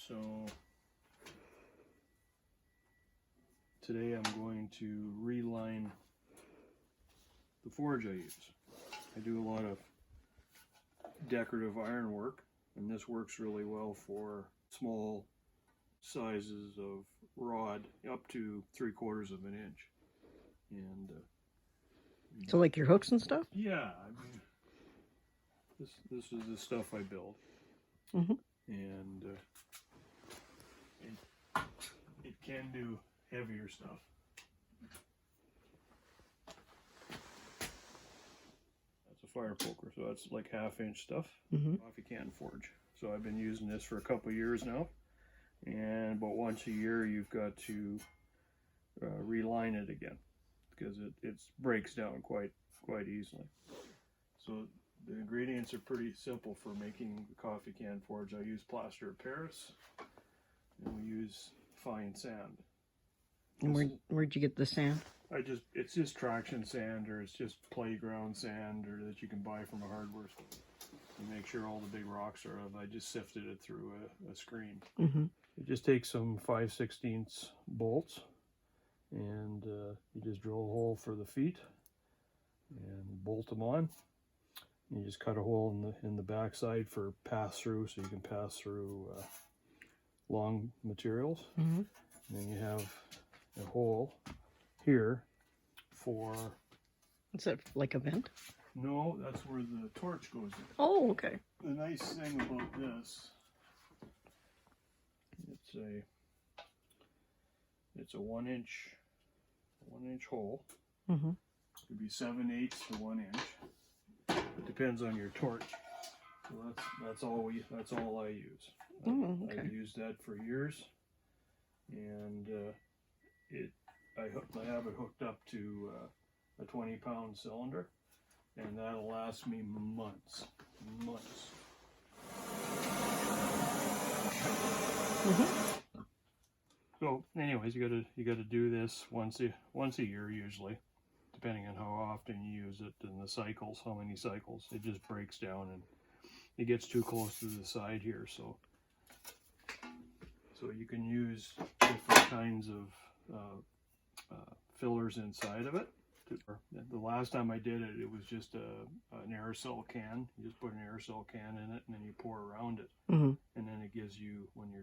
So today I'm going to reline the forge I use. I do a lot of decorative iron work, and this works really well for small sizes of rod up to 3/4 of an inch. And so like your hooks and stuff? yeah, I mean, this is the stuff I build. Mm-hmm. And it can do heavier stuff. That's a fire poker, so that's like 1/2 inch stuff. Mm-hmm. Coffee can forge. So I've been using this for a couple of years now, and about once a year you've got to reline it again because it breaks down quite easily. So the ingredients are pretty simple for making the coffee can forge. I use plaster of Paris, and we use fine sand. And where'd you get the sand? It's just traction sand, or it's just playground sand, or that you can buy from a hardware store. You make sure all the big rocks are of. I just sifted it through a screen. Mm-hmm. You just take some 5/16 bolts, and you just drill a hole for the feet, and bolt them on. You just cut a hole in the back side for pass through, so you can pass through long materials. Mm-hmm. And then you have a hole here for... Is that like a vent? No, that's where the torch goes in. Oh, okay. The nice thing about this, it's a 1 inch hole. Mm-hmm. It could be 7/8 to 1 inch. It depends on your torch. So that's all I use. Oh, okay. I've used that for years, and I have it hooked up to a 20-pound cylinder, and that'll last me months. Mm-hmm. So, anyways, you gotta do this once a year usually, depending on how often you use it and the cycles, how many cycles. It just breaks down and it gets too close to the side here. So you can use different kinds of fillers inside of it. The last time I did it, it was just an aerosol can. You just put an aerosol can in it, and then you pour around it. Mm-hmm. And then it gives you, when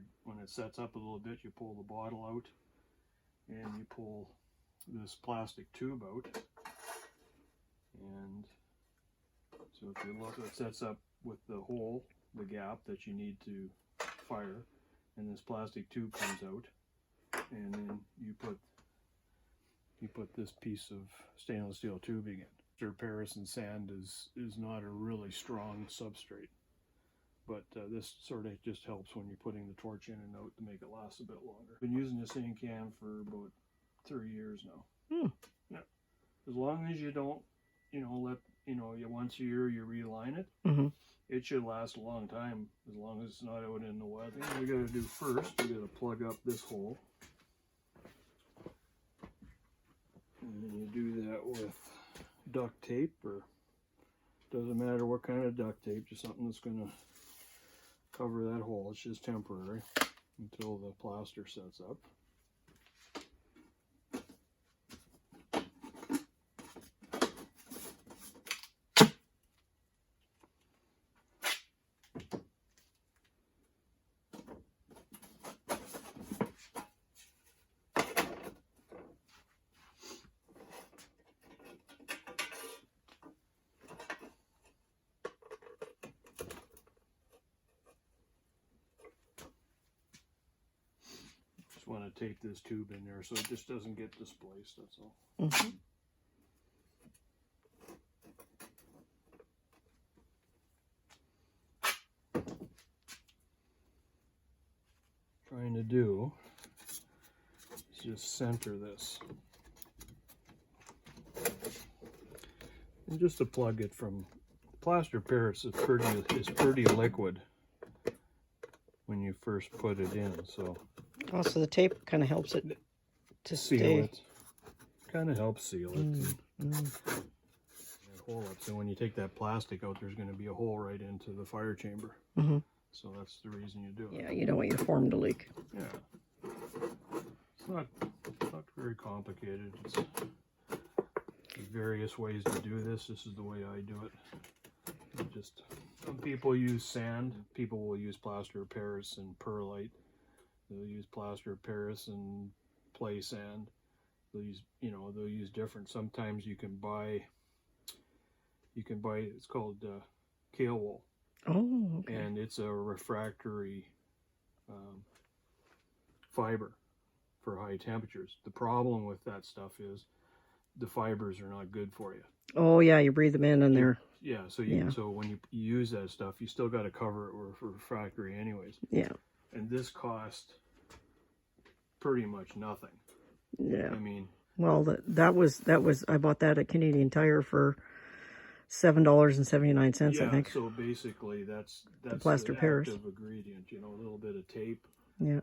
it sets up a little bit, you pull the bottle out, and you pull this plastic tube out. And so if you look, it sets up with the hole, the gap that you need to fire, and this plastic tube comes out, and then you put this piece of stainless steel tubing in. Paris and sand is not a really strong substrate, but this sort of just helps when you're putting the torch in and out to make it last a bit longer. Been using the same can for about 3 years now. Hmm. Yeah. As long as you don't, once a year you reline it, Mm-hmm. it should last a long time, as long as it's not out in the weather. What we got to do first, we got to plug up this hole. And then you do that with duct tape, or doesn't matter what kind of duct tape, just something that's going to cover that hole. It's just temporary until the plaster sets up. Just want to tape this tube in there so it just doesn't get displaced, that's all. Mm-hmm. Trying to do is just center this. And just to plug it from plaster Paris is pretty liquid when you first put it in, so Also, the tape kind of helps it to seal stay. it. Kind of helps seal it. Mm-hmm. That hole up. So when you take that plastic out, there's going to be a hole right into the fire chamber. Mm-hmm. So that's the reason you do it. Yeah, you don't want your form to leak. Yeah. It's not very complicated. There's various ways to do this. This is the way I do it. Just some people use sand. People will use plaster of Paris and perlite. They'll use plaster of Paris and play sand. They'll use, they'll use different. Sometimes you can buy. It's called kale wool. Oh, okay. And it's a refractory fiber for high temperatures. The problem with that stuff is the fibers are not good for you. Oh yeah, you breathe them in and they're... Yeah, so so when you use that stuff, you still got to cover it with refractory anyways. Yeah. And this cost pretty much nothing. Yeah. I mean... Well, that was I bought that at Canadian Tire for $7.79, yeah, I think. so basically that's the plaster Paris. active ingredient, a little bit of tape. Yeah.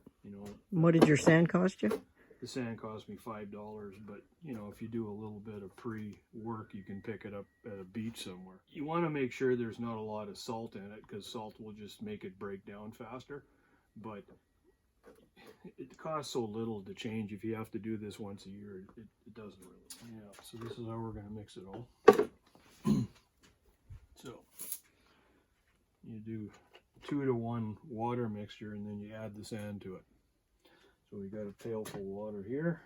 What did your sand cost you? The sand cost me $5, but if you do a little bit of pre-work, you can pick it up at a beach somewhere. You want to make sure there's not a lot of salt in it, because salt will just make it break down faster. But it costs so little to change. If you have to do this once a year, it doesn't really. Yeah, so this is how we're going to mix it all. So you do 2-to-1 water mixture, and then you add the sand to it. So we got a pail full of water here,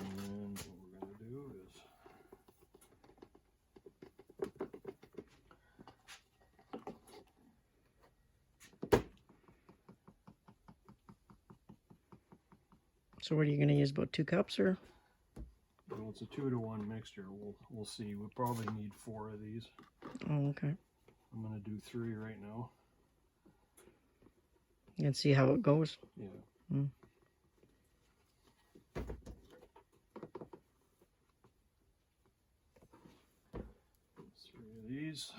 and what we're going to do is So what are you going to use, about 2 cups or? well, it's a 2-to-1 mixture. We'll see. We'll probably need 4 of these. Oh, okay. I'm going to do 3 right now. And see how it goes. Yeah. Mm. 3 of these.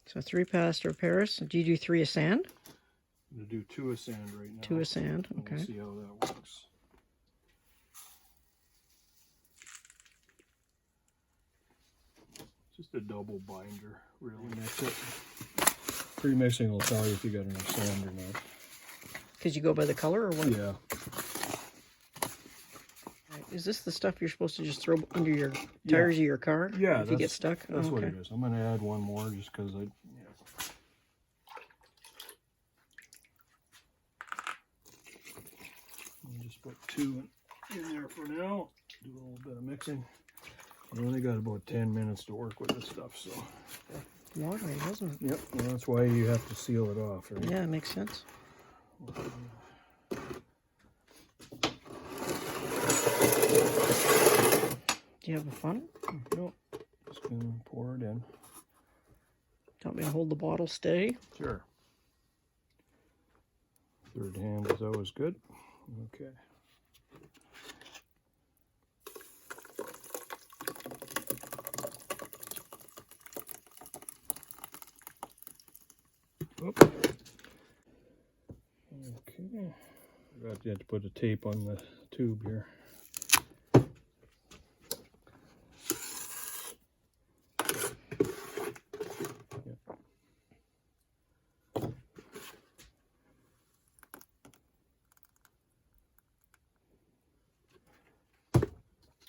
So 3 plaster of Paris. Do you do 3 of sand? I'm going to do 2 of sand right now. 2 of sand, and okay. We'll see how that works. Just a double binder, really mix it. Pre-mixing will tell you if you got enough sand or not. Because you go by the color or what? Yeah. Right. Is this the stuff you're supposed to just throw under your tires of your car? Yeah. If you get stuck? That's oh, what okay. it is. I'm going to add one more just because I... I'll just put 2 in there for now. Do a little bit of mixing. I only got about 10 minutes to work with this stuff, so... Watery, doesn't it? Yep, well, that's why you have to seal it off, right? Yeah, it makes sense. Do you have a funnel? Nope. Just gonna pour it in. Do you want me to hold the bottle steady? Sure. Third hand is always good. Okay. Oop. Okay. Forgot you had to put a tape on the tube here.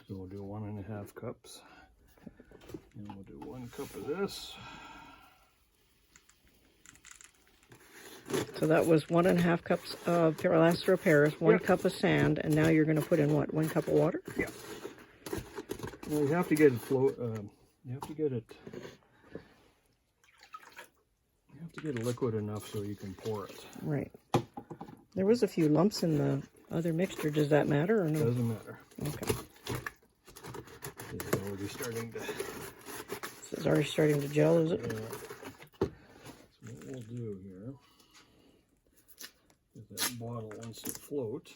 So we'll do 1.5 cups. And we'll do 1 cup of this. So that was 1.5 cups of plaster of Paris, 1 Yep. cup of sand, and now you're going to put in what? 1 cup of water? Yeah. Well, you have to get it you have to get it liquid enough so you can pour it. Right. There was a few lumps in the other mixture. Does that matter or no? Doesn't matter. Okay. It's already starting to... So it's already starting to gel, is it? So what we'll do here is that bottle wants to float.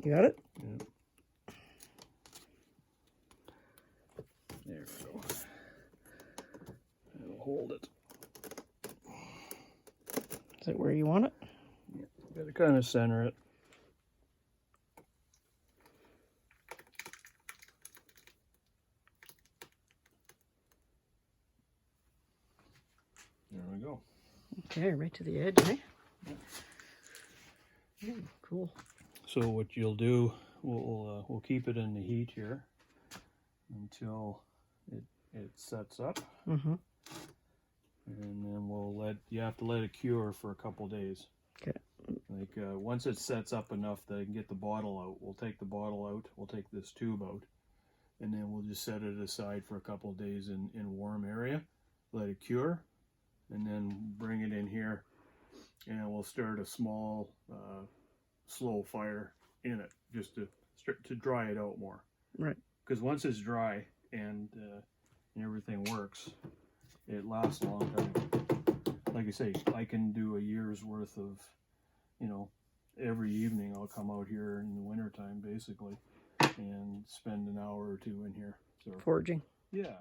You got it? Yeah. There we go. It'll hold it. Is it where you want it? Yeah. Got to kind of center it. go. Okay, right to the edge, eh? Ooh, cool. So what you'll do, we'll keep it in the heat here until it sets up, Mm-hmm. and then you have to let it cure for a couple days. Okay. Like once it sets up enough that I can get the bottle out, we'll take the bottle out, we'll take this tube out, and then we'll just set it aside for a couple of days in warm area, let it cure, and then bring it in here, and we'll start a small slow fire in it just to start to dry it out more. Right. Because once it's dry and everything works, it lasts a long time. Like I say, I can do a year's worth of, every evening I'll come out here in the wintertime basically and spend an hour or two in here. So Forging. yeah.